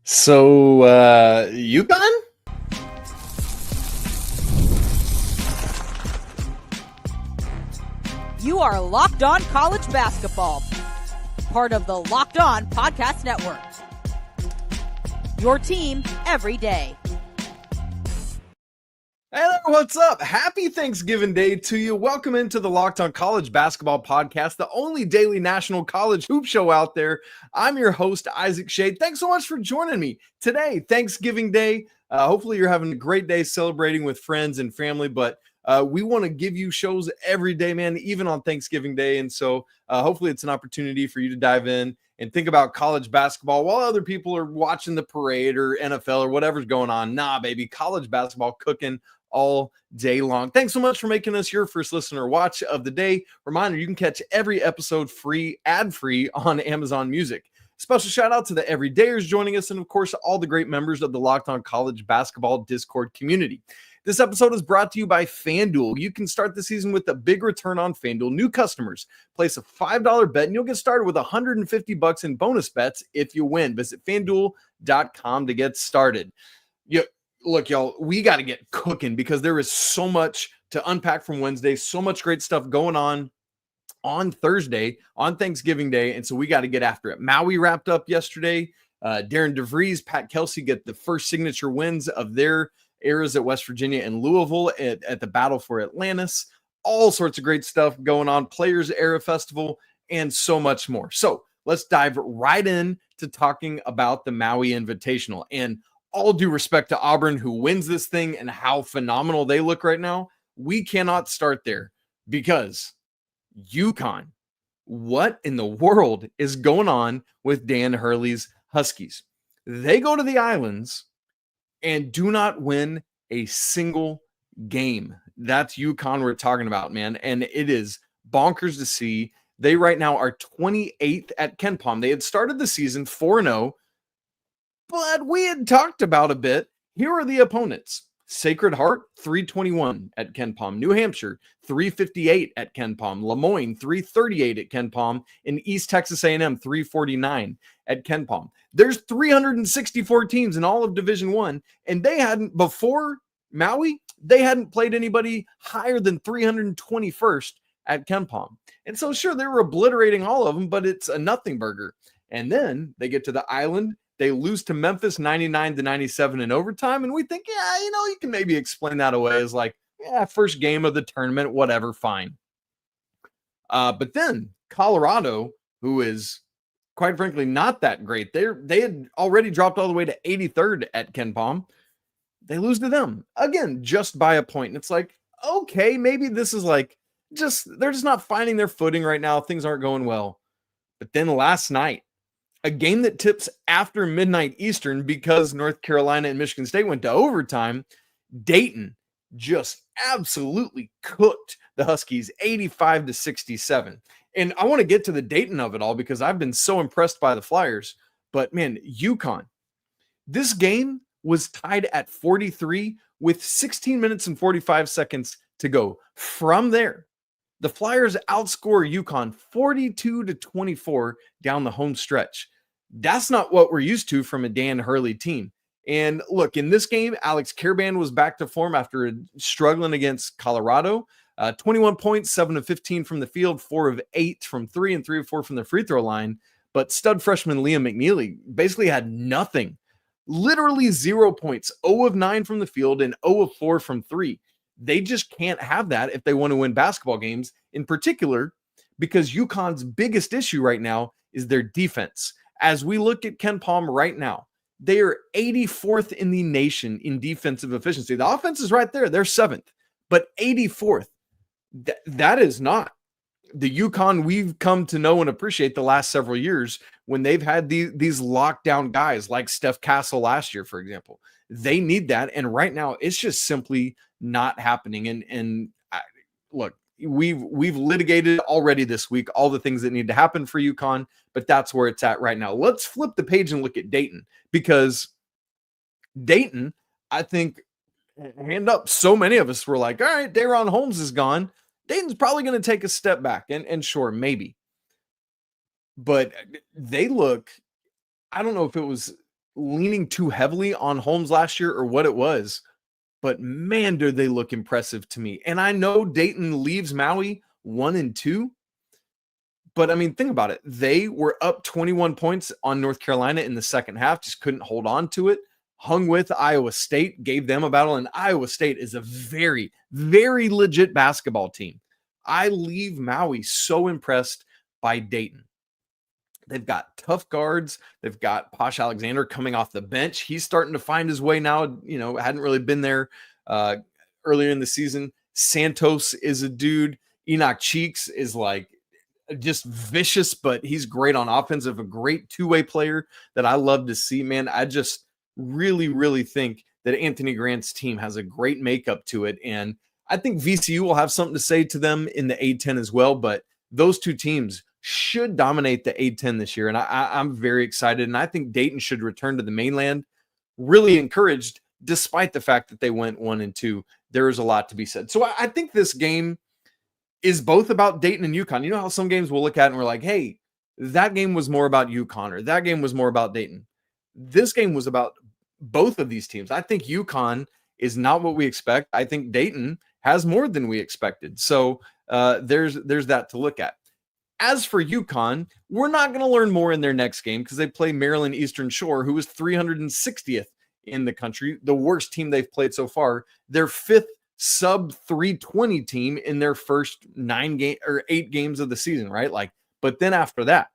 So, UConn? You are Locked On College Basketball, part of the Locked On Podcast Network. Your team every day. Hey there, what's up? Happy Thanksgiving Day to you. Welcome into the Locked On College Basketball Podcast, the only daily national college hoop show out there. I'm your host, Isaac Schade. Thanks so much for joining me today, Thanksgiving Day. Hopefully you're having a great day celebrating with friends and family, but we want to give you shows every day, man, even on Thanksgiving Day. And so hopefully it's an opportunity for you to dive in and think about college basketball while other people are watching the parade or NFL or whatever's going on. Nah, baby, college basketball cooking all day long. Thanks so much for making us your first listener watch of the day. Reminder, you can catch every episode free, ad-free on Amazon Music. Special shout out to the everydayers joining us and, of course, all the great members of the Locked On College Basketball Discord community. This episode is brought to you by FanDuel. You can start the season with a big return on FanDuel. New customers place a $5 bet and you'll get started with $150 in bonus bets if you win. Visit FanDuel.com to get started. Look, y'all, we got to get cooking because there is so much to unpack from Wednesday, so much great stuff going on Thursday, on Thanksgiving Day, and so we got to get after it. Maui wrapped up yesterday. Darren DeVries, Pat Kelsey get the first signature wins of their eras at West Virginia and Louisville at the Battle for Atlantis. All sorts of great stuff going on, Players Era Festival, and so much more. So let's dive right in to talking about the Maui Invitational. And all due respect to Auburn, who wins this thing and how phenomenal they look right now, we cannot start there because UConn, what in the world is going on with Dan Hurley's Huskies? They go to the islands and do not win a single game. That's UConn we're talking about, man. And it is bonkers to see. They right now are 28th at KenPom. They had started the season 4-0, but we had talked about a bit. Here are the opponents. Sacred Heart, 321 at KenPom. New Hampshire, 358 at KenPom. Lemoyne, 338 at KenPom. And East Texas A&M, 349 at KenPom. There's 364 teams in all of Division I, and they hadn't, before Maui, they hadn't played anybody higher than 321st at KenPom. And so, sure, they were obliterating all of them, but it's a nothing burger. And then they get to the island. They lose to Memphis 99-97 in overtime. And we think, yeah, you can maybe explain that away as like, yeah, first game of the tournament, whatever, fine. But then Colorado, who is quite frankly not that great, they had already dropped all the way to 83rd at KenPom. They lose to them again, just by a point. And it's like, okay, maybe this is like they're just not finding their footing right now. Things aren't going well. But then last night, a game that tips after midnight Eastern because North Carolina and Michigan State went to overtime, Dayton just absolutely cooked the Huskies 85-67. And I want to get to the Dayton of it all because I've been so impressed by the Flyers. But man, UConn, this game was tied at 43 with 16 minutes and 45 seconds to go. From there, the Flyers outscore UConn 42-24 down the home stretch. That's not what we're used to from a Dan Hurley team. And look, in this game, Alex Karaban was back to form after struggling against Colorado. 21 points, 7 of 15 from the field, 4 of 8 from 3, and 3 of 4 from the free throw line. But stud freshman Liam McNeely basically had nothing. Literally 0 points, 0 of 9 from the field, and 0 of 4 from 3. They just can't have that if they want to win basketball games, in particular, because UConn's biggest issue right now is their defense. As we look at KenPom right now, they are 84th in the nation in defensive efficiency. The offense is right there. They're 7th, but 84th. That is not the UConn we've come to know and appreciate the last several years when they've had these lockdown guys like Steph Castle last year, for example. They need that, and right now it's just simply not happening. And look, we've litigated already this week all the things that need to happen for UConn, but that's where it's at right now. Let's flip the page and look at Dayton, because Dayton, I think, hand up, so many of us were like, all right, Daron Holmes is gone. Dayton's probably going to take a step back, and sure, maybe. But they look, I don't know if it was leaning too heavily on Holmes last year or what it was, but man, do they look impressive to me. And I know Dayton leaves Maui 1-2, but I mean, think about it. They were up 21 points on North Carolina in the second half, just couldn't hold on to it. Hung with Iowa State, gave them a battle, and Iowa State is a very, very legit basketball team. I leave Maui so impressed by Dayton. They've got tough guards. They've got Posh Alexander coming off the bench. He's starting to find his way now. You know, hadn't really been there earlier in the season. Santos is a dude. Enoch Cheeks is like just vicious, but he's great on offense, of a great two-way player that I love to see, man. I just really, really think that Anthony Grant's team has a great makeup to it. And I think VCU will have something to say to them in the A10 as well, but those two teams should dominate the A10 this year. And I'm very excited. And I think Dayton should return to the mainland, really encouraged, despite the fact that they went 1-2. There is a lot to be said. So I think this game is both about Dayton and UConn. You know how some games we'll look at and we're like, hey, that game was more about UConn, or that game was more about Dayton. This game was about both of these teams. I think UConn is not what we expect. I think Dayton has more than we expected. So there's that to look at. As for UConn, we're not going to learn more in their next game because they play Maryland Eastern Shore, who is 360th in the country, the worst team they've played so far. Their fifth sub 320 team in their first 8 games of the season, right? But then after that,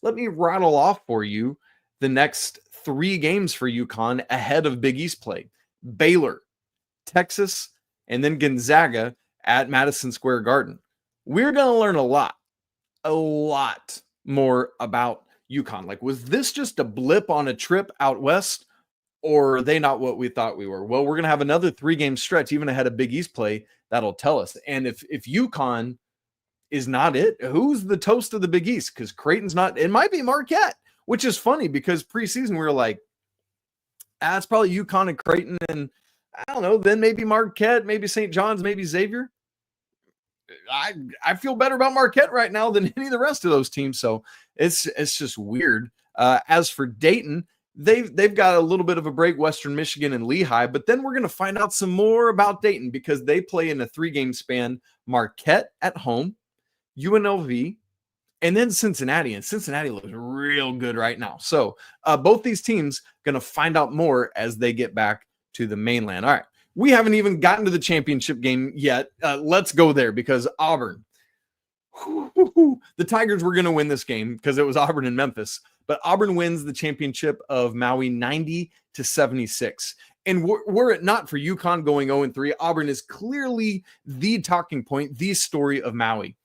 let me rattle off for you the next 3 games for UConn ahead of Big East play. Baylor, Texas, and then Gonzaga at Madison Square Garden. We're going to learn a lot more about UConn. Was this just a blip on a trip out west, or are they not what we thought we were? Well, we're going to have another 3-game stretch, even ahead of Big East play, that'll tell us. And if UConn is not it, who's the toast of the Big East? Because Creighton's not. It might be Marquette, which is funny because preseason we were like, it's probably UConn and Creighton, and I don't know, then maybe Marquette, maybe St. John's, maybe Xavier. I feel better about Marquette right now than any of the rest of those teams. So it's just weird. As for Dayton, they've got a little bit of a break, Western Michigan and Lehigh, but then we're going to find out some more about Dayton because they play in a 3-game span: Marquette at home, UNLV, and then Cincinnati. And Cincinnati looks real good right now. So both these teams going to find out more as they get back to the mainland. All right. We haven't even gotten to the championship game yet. Let's go there because Auburn. The Tigers were going to win this game because it was Auburn and Memphis, but Auburn wins the championship of Maui 90-76. And were it not for UConn going 0-3, Auburn is clearly the talking point, the story of Maui,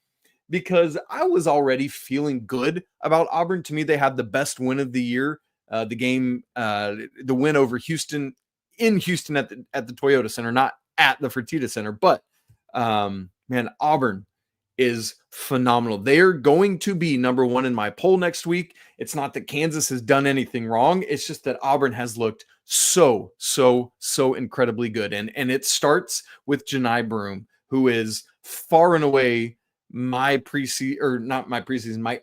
because I was already feeling good about Auburn. To me, they had the best win of the year. The win over Houston, in Houston at the Toyota Center, not at the Fertitta Center. But man, Auburn is phenomenal. They are going to be number 1 in my poll next week. It's not that Kansas has done anything wrong. It's just that Auburn has looked so incredibly good. And it starts with Johni Broome, who is far and away my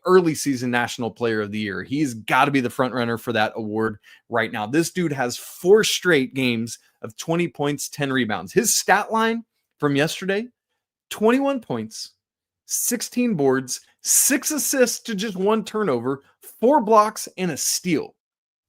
early season national player of the year. He's got to be the front runner for that award right now. This dude has 4 straight games of 20 points, 10 rebounds. His stat line from yesterday: 21 points, 16 boards, 6 assists to just 1 turnover, 4 blocks, and a steal.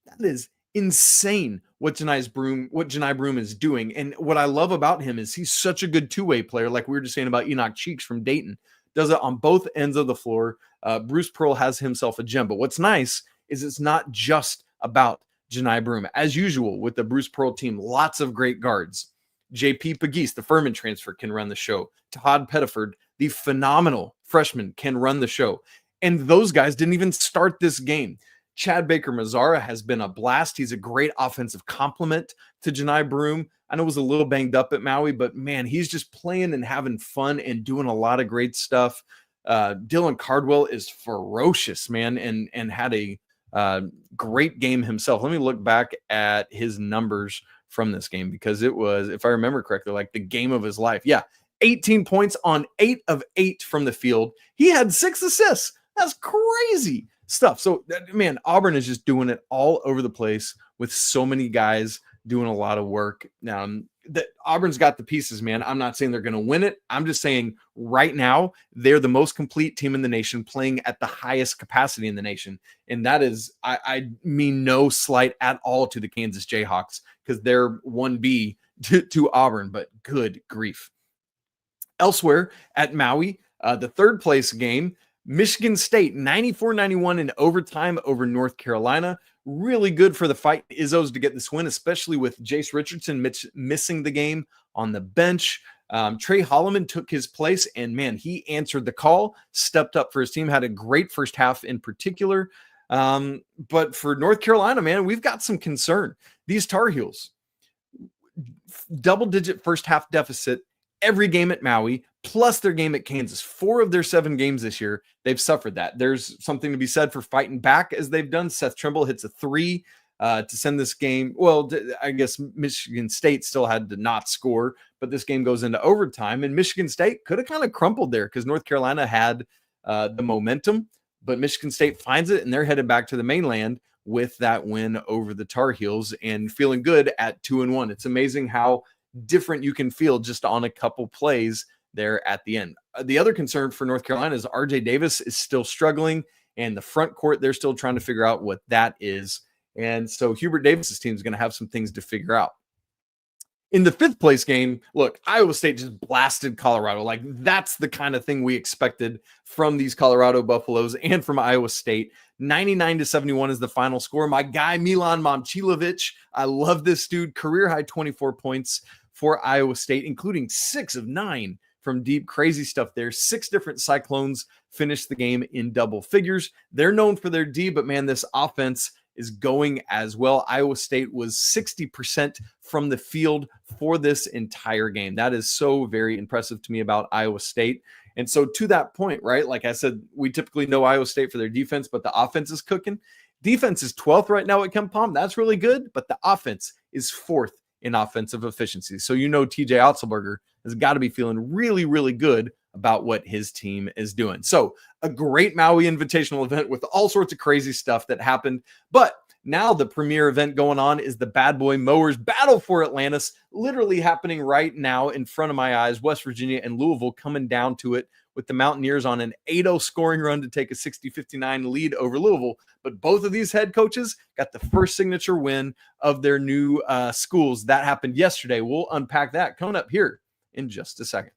That is insane what Johni Broome is doing. And what I love about him is he's such a good two-way player, like we were just saying about Enoch Cheeks from Dayton. Does it on both ends of the floor. Bruce Pearl has himself a gem. But what's nice is it's not just about Johni Broome. As usual with the Bruce Pearl team, lots of great guards. JP Pegues, the Furman transfer, can run the show. Todd Pettiford, the phenomenal freshman, can run the show. And those guys didn't even start this game. Chad Baker-Mazara has been a blast. He's a great offensive complement to Johni Broome. I know he was a little banged up at Maui, but man, he's just playing and having fun and doing a lot of great stuff. Dylan Cardwell is ferocious, man, and had a great game himself. Let me look back at his numbers from this game because it was, if I remember correctly, like the game of his life. Yeah, 18 points on 8 of 8 from the field. He had 6 assists. That's crazy. stuff. So, man, Auburn is just doing it all over the place with so many guys doing a lot of work. That Auburn's got the pieces, man. I'm not saying they're going to win it. I'm just saying right now they're the most complete team in the nation, playing at the highest capacity in the nation. And that is, I mean no slight at all to the Kansas Jayhawks, because they're 1B to Auburn, but good grief. Elsewhere at Maui, the third place game, Michigan State 94-91 in overtime over North Carolina. Really good for the Fighting Izzos to get this win, especially with Jace Richardson missing the game on the bench. Trey Holloman took his place, and man, he answered the call, stepped up for his team, had a great first half in particular. But for North Carolina, man, we've got some concern. These Tar Heels, double-digit first half deficit every game at Maui, plus their game at Kansas. 4 of their 7 games this year, they've suffered that. There's something to be said for fighting back as they've done. Seth Trimble hits a 3 to send this game. Well, I guess Michigan State still had to not score, but this game goes into overtime, and Michigan State could have kind of crumpled there because North Carolina had the momentum, but Michigan State finds it, and they're headed back to the mainland with that win over the Tar Heels and feeling good at 2-1. It's amazing how different you can feel just on a couple plays there at the end. The other concern for North Carolina is RJ Davis is still struggling, and the front court, they're still trying to figure out what that is. And so Hubert Davis's team is going to have some things to figure out. In the 5th place game, look, Iowa State just blasted Colorado. Like, that's the kind of thing we expected from these Colorado Buffaloes and from Iowa State. 99-71 is the final score. My guy, Milan Momcilovic, I love this dude. Career high 24 points for Iowa State, including 6 of 9 from deep. Crazy stuff there. 6 different Cyclones finished the game in double figures. They're known for their D, but man, this offense is going as well. Iowa State was 60% from the field for this entire game. That is so very impressive to me about Iowa State. And so to that point, right, like I said, we typically know Iowa State for their defense, but the offense is cooking. Defense is 12th right now at KenPom. That's really good, but the offense is 4th in offensive efficiency. So you know TJ Otzelberger has got to be feeling really, really good about what his team is doing. So a great Maui Invitational event with all sorts of crazy stuff that happened. But now the premier event going on is the Bad Boy Mowers Battle for Atlantis, literally happening right now in front of my eyes. West Virginia and Louisville coming down to it with the Mountaineers on an 8-0 scoring run to take a 60-59 lead over Louisville. But both of these head coaches got the first signature win of their new schools. That happened yesterday. We'll unpack that coming up here in just a second.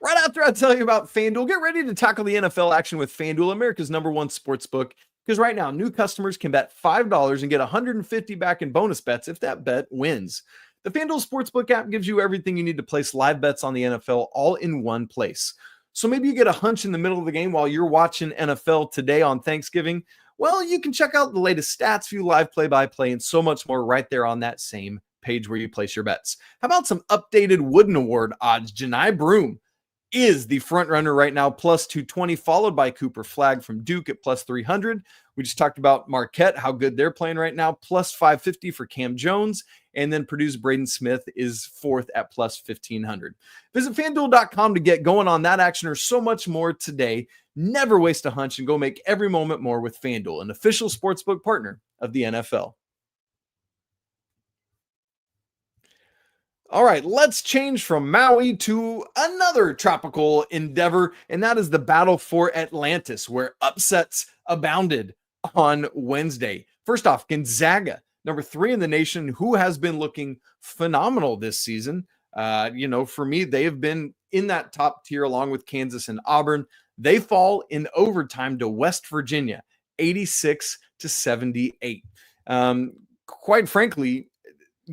Right after I tell you about FanDuel, get ready to tackle the NFL action with FanDuel, America's #1 sportsbook. Because right now, new customers can bet $5 and get $150 back in bonus bets if that bet wins. The FanDuel Sportsbook app gives you everything you need to place live bets on the NFL all in one place. So maybe you get a hunch in the middle of the game while you're watching NFL Today on Thanksgiving. Well, you can check out the latest stats, view live play-by-play, and so much more right there on that same page where you place your bets. How about some updated Wooden Award odds? Johni Broome is the front runner right now, plus 220, followed by Cooper Flagg from Duke at plus 300. We just talked about Marquette, how good they're playing right now, plus 550 for Cam Jones. And then Purdue's Braden Smith is 4th at plus 1,500. Visit FanDuel.com to get going on that action or so much more today. Never waste a hunch and go make every moment more with FanDuel, an official sportsbook partner of the NFL. All right, let's change from Maui to another tropical endeavor, and that is the battle for Atlantis, where upsets abounded on Wednesday. First off, Gonzaga, number 3 in the nation, who has been looking phenomenal this season. For me, they have been in that top tier along with Kansas and Auburn. They fall in overtime to West Virginia, 86-78. Quite frankly,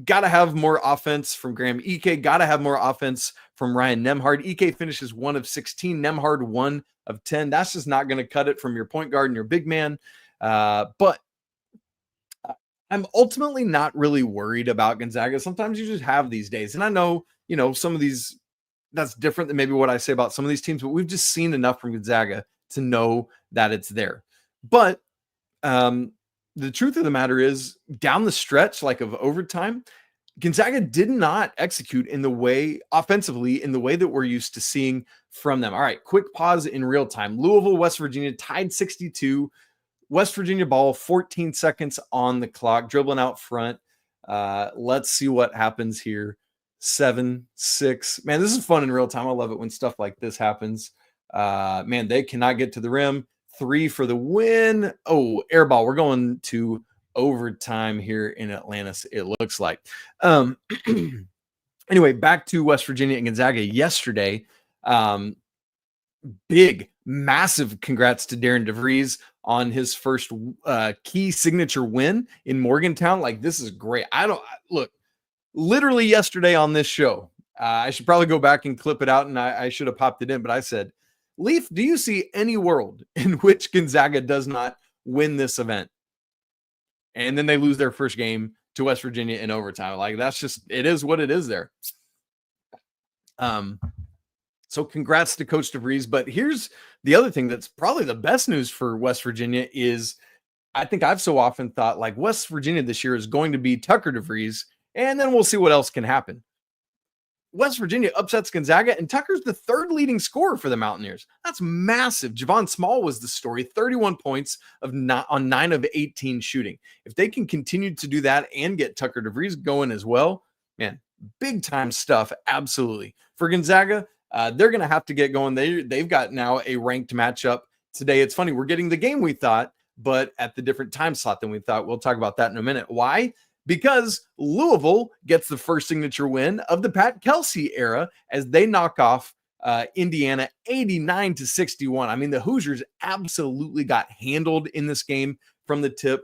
got to have more offense from Graham Ike. Got to have more offense from Ryan Nembhard. Ike finishes 1 of 16. Nembhard 1 of 10. That's just not going to cut it from your point guard and your big man. But I'm ultimately not really worried about Gonzaga. Sometimes you just have these days. And I know, some of these, that's different than maybe what I say about some of these teams, but we've just seen enough from Gonzaga to know that it's there. But the truth of the matter is, down the stretch, like of overtime, Gonzaga did not execute in the way offensively in the way that we're used to seeing from them. All right, quick pause in real time. Louisville, West Virginia tied 62. West Virginia ball, 14 seconds on the clock, dribbling out front. Let's see what happens here. 7-6. Man, this is fun in real time. I love it when stuff like this happens. Man, they cannot get to the rim. 3 for the win. Oh, air ball. We're going to overtime here in Atlantis, it looks like. Anyway, back to West Virginia and Gonzaga yesterday. Big, massive congrats to Darren DeVries on his first key signature win in Morgantown. Like, this is great. Look, literally yesterday on this show, I should probably go back and clip it out, and I should have popped it in, but I said, Leaf, do you see any world in which Gonzaga does not win this event? And then they lose their first game to West Virginia in overtime. Like, that's just, it is what it is there. So congrats to Coach DeVries. But here's the other thing that's probably the best news for West Virginia is, I think I've so often thought, like, West Virginia this year is going to be Tucker DeVries, and then we'll see what else can happen. West Virginia upsets Gonzaga, and Tucker's the third leading scorer for the Mountaineers. That's massive. Javon Small was the story, 31 points on 9 of 18 shooting. If they can continue to do that and get Tucker DeVries going as well, man, big time stuff. Absolutely. For Gonzaga, they're going to have to get going. They've got now a ranked matchup today. It's funny, we're getting the game we thought, but at the different time slot than we thought. We'll talk about that in a minute. Why? Because Louisville gets the first signature win of the Pat Kelsey era as they knock off Indiana 89-61. I mean, the Hoosiers absolutely got handled in this game from the tip.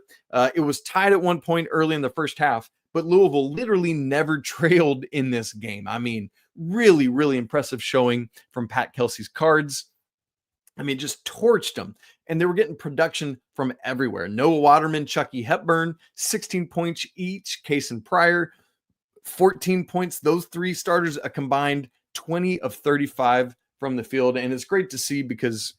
It was tied at one point early in the first half, but Louisville literally never trailed in this game. I mean, really, really impressive showing from Pat Kelsey's Cards. I mean, just torched them. And they were getting production from everywhere. Noah Waterman, Chucky Hepburn, 16 points each. Case and Pryor, 14 points. Those three starters, a combined 20 of 35 from the field. And it's great to see because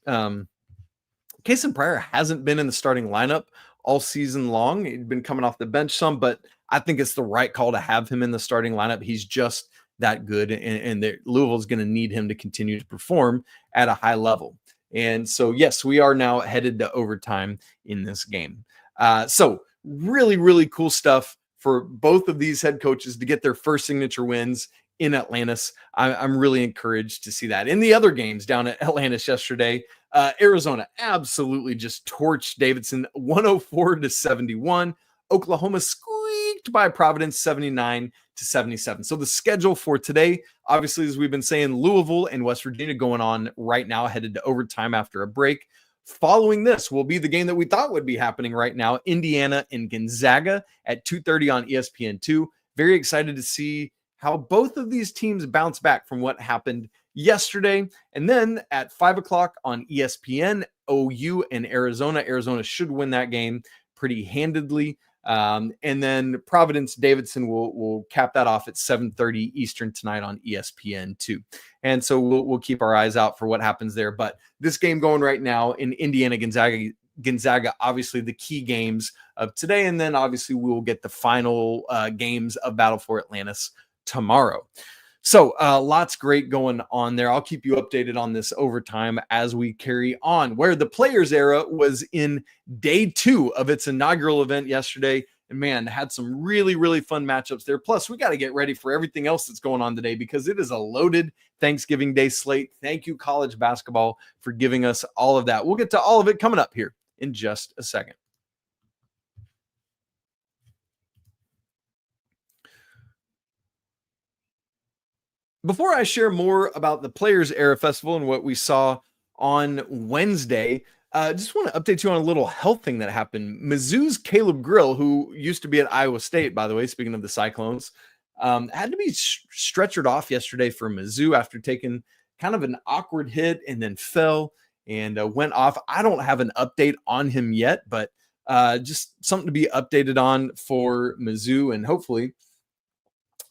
Case and Pryor hasn't been in the starting lineup all season long. He'd been coming off the bench some, but I think it's the right call to have him in the starting lineup. He's just that good. And Louisville's going to need him to continue to perform at a high level. And so, yes, we are now headed to overtime in this game. So really, really cool stuff for both of these head coaches to get their first signature wins in Atlantis. I'm really encouraged to see that. In the other games down at Atlantis yesterday, Arizona absolutely just torched Davidson 104-71. Oklahoma squeaked by Providence 79-77. So the schedule for today, obviously, as we've been saying, Louisville and West Virginia going on right now, headed to overtime after a break. Following this will be the game that we thought would be happening right now, Indiana and Gonzaga at 2:30 on ESPN2. Very excited to see how both of these teams bounce back from what happened yesterday. And then at 5 o'clock on ESPN, OU and Arizona. Arizona should win that game pretty handedly. And then Providence Davidson will cap that off at 7:30 Eastern tonight on ESPN2. And so we'll keep our eyes out for what happens there. But this game going right now in Indiana, Gonzaga, obviously the key games of today. And then obviously we will get the final games of Battle for Atlantis tomorrow. So lots great going on there. I'll keep you updated on this overtime as we carry on, where the Players Era was in day 2 of its inaugural event yesterday. And man, had some really, really fun matchups there. Plus, we got to get ready for everything else that's going on today because it is a loaded Thanksgiving Day slate. Thank you, college basketball, for giving us all of that. We'll get to all of it coming up here in just a second. Before I share more about the Players Era Festival and what we saw on Wednesday, just want to update you on a little health thing that happened. Mizzou's Caleb Grill, who used to be at Iowa State, by the way, speaking of the Cyclones, had to be stretchered off yesterday for Mizzou after taking kind of an awkward hit and then fell and went off. I don't have an update on him yet, but just something to be updated on for Mizzou, and hopefully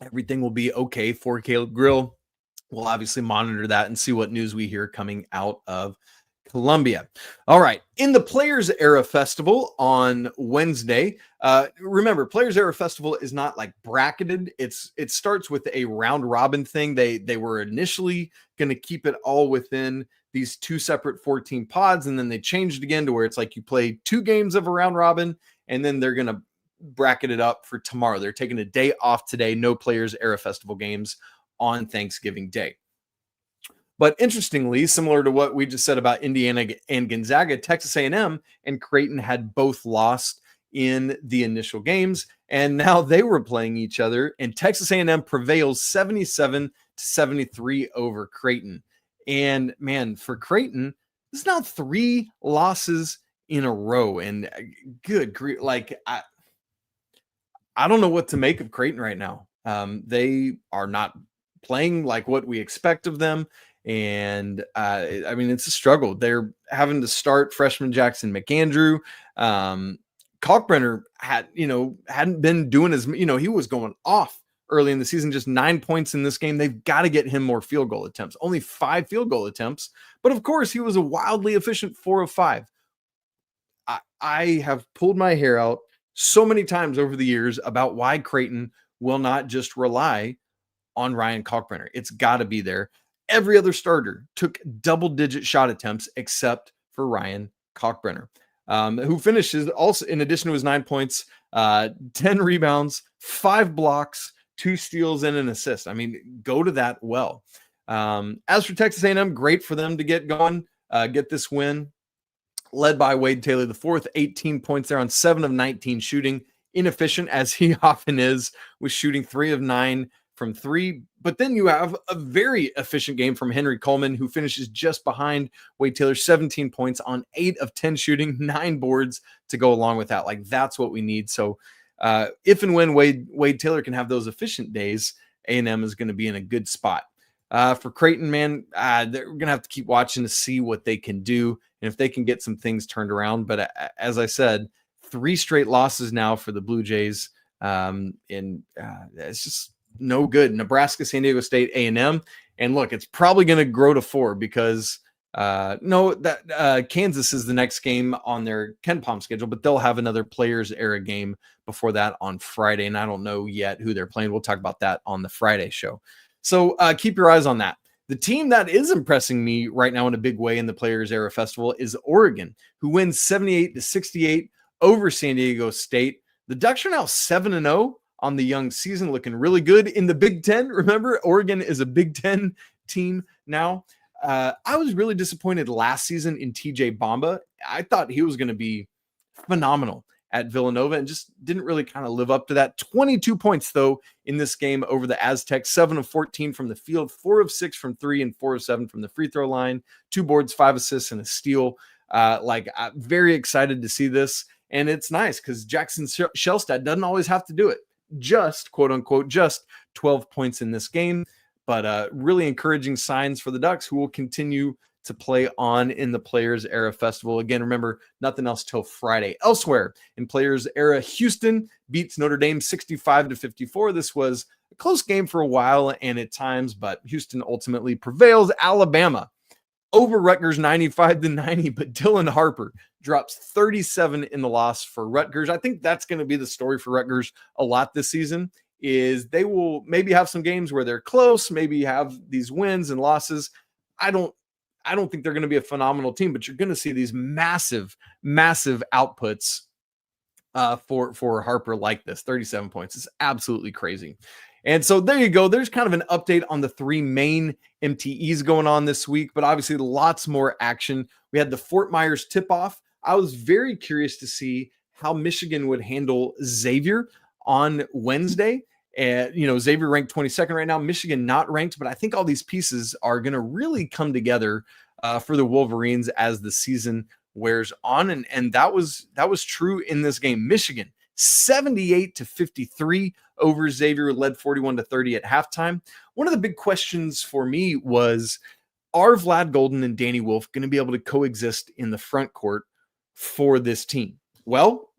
everything will be okay for Caleb Grill. We'll obviously monitor that and see what news we hear coming out of Columbia. All right. In the Players Era Festival on Wednesday, remember, Players Era Festival is not like bracketed. It starts with a round robin thing. They were initially going to keep it all within these two separate 14 pods, and then they changed again to where it's like you play 2 games of a round robin, and then they're going to bracket it up for tomorrow. They're taking a day off today. No Players Era Festival games on Thanksgiving Day. But interestingly, similar to what we just said about Indiana and Gonzaga, Texas A&M and Creighton had both lost in the initial games, and now they were playing each other, and Texas A&M prevails 77-73 over Creighton. And man, for Creighton, this is now 3 losses in a row, and good grief, like I don't know what to make of Creighton right now. They are not playing like what we expect of them. And I mean, it's a struggle. They're having to start freshman Jackson McAndrew. Kalkbrenner hadn't been doing as, he was going off early in the season, just 9 points in this game. They've got to get him more field goal attempts, only 5 field goal attempts. But of course, he was a wildly efficient 4 of 5. I have pulled my hair out so many times over the years about why Creighton will not just rely on Ryan Kalkbrenner. It's got to be there. Every other starter took double-digit shot attempts except for Ryan Kalkbrenner, who finishes also, in addition to his 9 points, 10 rebounds, 5 blocks, 2 steals, and an assist. I mean, go to that well. As for Texas A&M, great for them to get going, get this win, led by Wade Taylor IV, 18 points there on 7 of 19 shooting, inefficient as he often is, with shooting 3 of 9 from 3. But then you have a very efficient game from Henry Coleman, who finishes just behind Wade Taylor, 17 points on 8 of 10 shooting, 9 boards to go along with that. Like, that's what we need. So if and when Wade Taylor can have those efficient days, A&M is going to be in a good spot. For Creighton, man, they're going to have to keep watching to see what they can do and if they can get some things turned around. But as I said, 3 straight losses now for the Blue Jays. It's just no good. Nebraska, San Diego State, A&M. And look, it's probably going to grow to 4 because Kansas is the next game on their KenPom schedule, but they'll have another Players Era game before that on Friday. And I don't know yet who they're playing. We'll talk about that on the Friday show. So keep your eyes on that. The team that is impressing me right now in a big way in the Players Era Festival is Oregon, who wins 78-68 over San Diego State. The Ducks are now 7-0 on the young season, looking really good in the Big Ten. Remember, Oregon is a Big Ten team now. I was really disappointed last season in TJ Bamba. I thought he was going to be phenomenal at Villanova and just didn't really kind of live up to that. 22 points, though, in this game over the Aztecs, 7 of 14 from the field, 4 of 6 from 3, and 4 of 7 from the free throw line, 2 boards, 5 assists, and a steal. I'm very excited to see this. And it's nice because Jackson Shelstad doesn't always have to do it. Just, quote unquote, just 12 points in this game. But really encouraging signs for the Ducks, who will continue to play on in the Players Era Festival. Again, remember, nothing else till Friday. Elsewhere in Players Era, Houston beats Notre Dame 65-54. This was a close game for a while and at times, but Houston ultimately prevails. Alabama over Rutgers 95-90, but Dylan Harper drops 37 in the loss for Rutgers. I think that's going to be the story for Rutgers a lot this season, is they will maybe have some games where they're close, maybe have these wins and losses. I don't think they're going to be a phenomenal team, but you're going to see these massive outputs for Harper like this. 37 points is absolutely crazy. And so there you go. There's kind of an update on the 3 main MTEs going on this week, but obviously lots more action. We had the Fort Myers tip-off. I was very curious to see how Michigan would handle Xavier on Wednesday. And, Xavier ranked 22nd right now, Michigan not ranked, but I think all these pieces are going to really come together for the Wolverines as the season wears on. And that was true in this game. Michigan 78-53 over Xavier, led 41-30 at halftime. One of the big questions for me was, are Vlad Golden and Danny Wolf going to be able to coexist in the front court for this team? Well,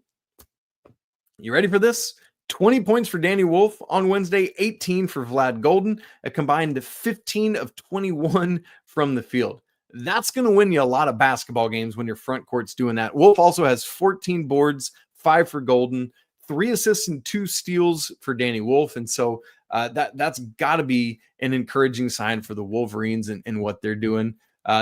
you ready for this? 20 points for Danny Wolf on Wednesday, 18 for Vlad Golden, a combined 15 of 21 from the field. That's going to win you a lot of basketball games when your front court's doing that. Wolf also has 14 boards, 5 for Golden, 3 assists and 2 steals for Danny Wolf. And so that's got to be an encouraging sign for the Wolverines and what they're doing.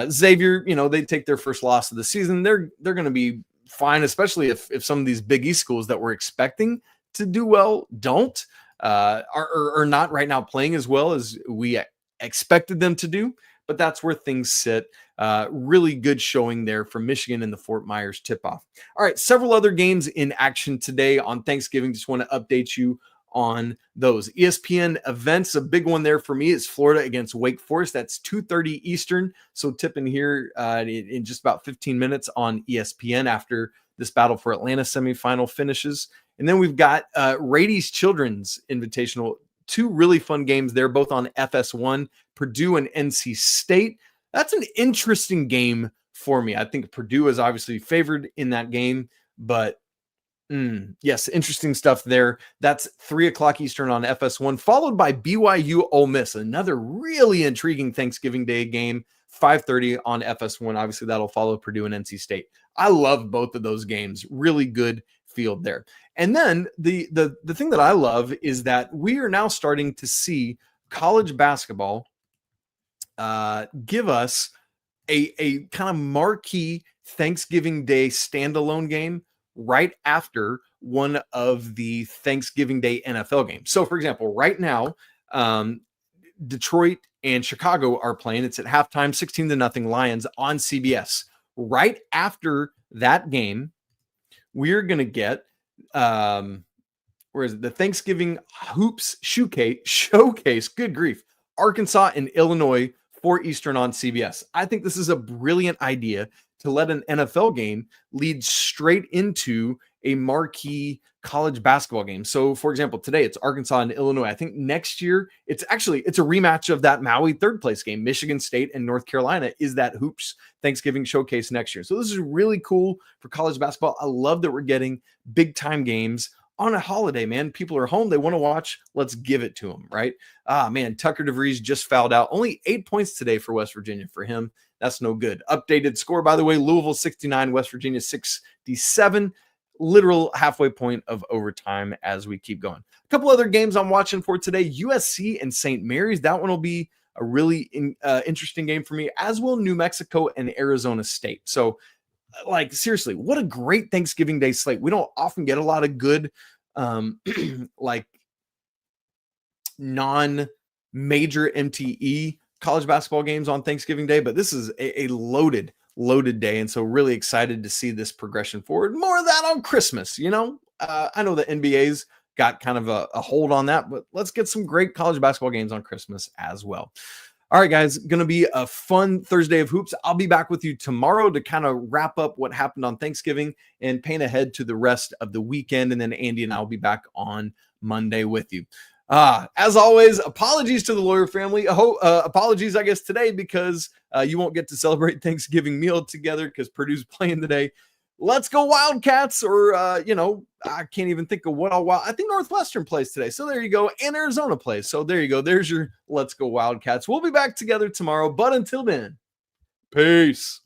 Xavier, they take their first loss of the season. They're going to be fine, especially if some of these Big East schools that we're expecting to do well don't are not right now playing as well as we expected them to do. But that's where things sit. Really good showing there from Michigan in the Fort Myers tip-off. All right, several other games in action today on Thanksgiving. Just want to update you on those. ESPN events, a big one there for me is Florida against Wake Forest. That's 2:30 Eastern. So tipping here in just about 15 minutes on ESPN after this Battle for Atlantis semifinal finishes. And then we've got Rady's Children's Invitational. 2 really fun games there, both on FS1, Purdue and NC State. That's an interesting game for me. I think Purdue is obviously favored in that game, but yes, interesting stuff there. That's 3:00 Eastern on FS1, followed by BYU Ole Miss, another really intriguing Thanksgiving Day game, 5:30 on FS1. Obviously, that'll follow Purdue and NC State. I love both of those games. Really good field there. And then the thing that I love is that we are now starting to see college basketball give us a kind of marquee Thanksgiving Day standalone game right after one of the Thanksgiving Day NFL games. So, for example, right now, Detroit and Chicago are playing. It's at halftime, 16-0 Lions on CBS. Right after that game, we're going to get where is it? The Thanksgiving Hoops Showcase. Good grief. Arkansas and Illinois, 4 Eastern on CBS. I think this is a brilliant idea to let an NFL game lead straight into a marquee college basketball game. So, for example, today it's Arkansas and Illinois. I think next year it's a rematch of that Maui third place game. Michigan State and North Carolina is that Hoops Thanksgiving Showcase next year. So this is really cool for college basketball. I love that we're getting big time games on a holiday, man. People are home. They want to watch. Let's give it to them, right? Man, Tucker DeVries just fouled out. Only 8 points today for West Virginia for him. That's no good. Updated score, by the way, Louisville 69, West Virginia 67. Literal halfway point of overtime as we keep going. A couple other games I'm watching for today. USC and St. Mary's. That one will be a really interesting game for me, as will New Mexico and Arizona State. So, seriously, what a great Thanksgiving Day slate. We don't often get a lot of good non-major MTE college basketball games on Thanksgiving Day, but this is a loaded day, and so really excited to see this progression forward. More of that on Christmas. I know the NBA's got kind of a hold on that, but let's get some great college basketball games on Christmas as well. All right, guys, going to be a fun Thursday of hoops. I'll be back with you tomorrow to kind of wrap up what happened on Thanksgiving and paint ahead to the rest of the weekend. And then Andy and I will be back on Monday with you. As always, apologies to the Lawyer family. Apologies, I guess, today because you won't get to celebrate Thanksgiving meal together because Purdue's playing today. Let's go Wildcats, or, I can't even think of what I think Northwestern plays today. So there you go. And Arizona plays. So there you go. There's your Let's Go Wildcats. We'll be back together tomorrow. But until then, peace.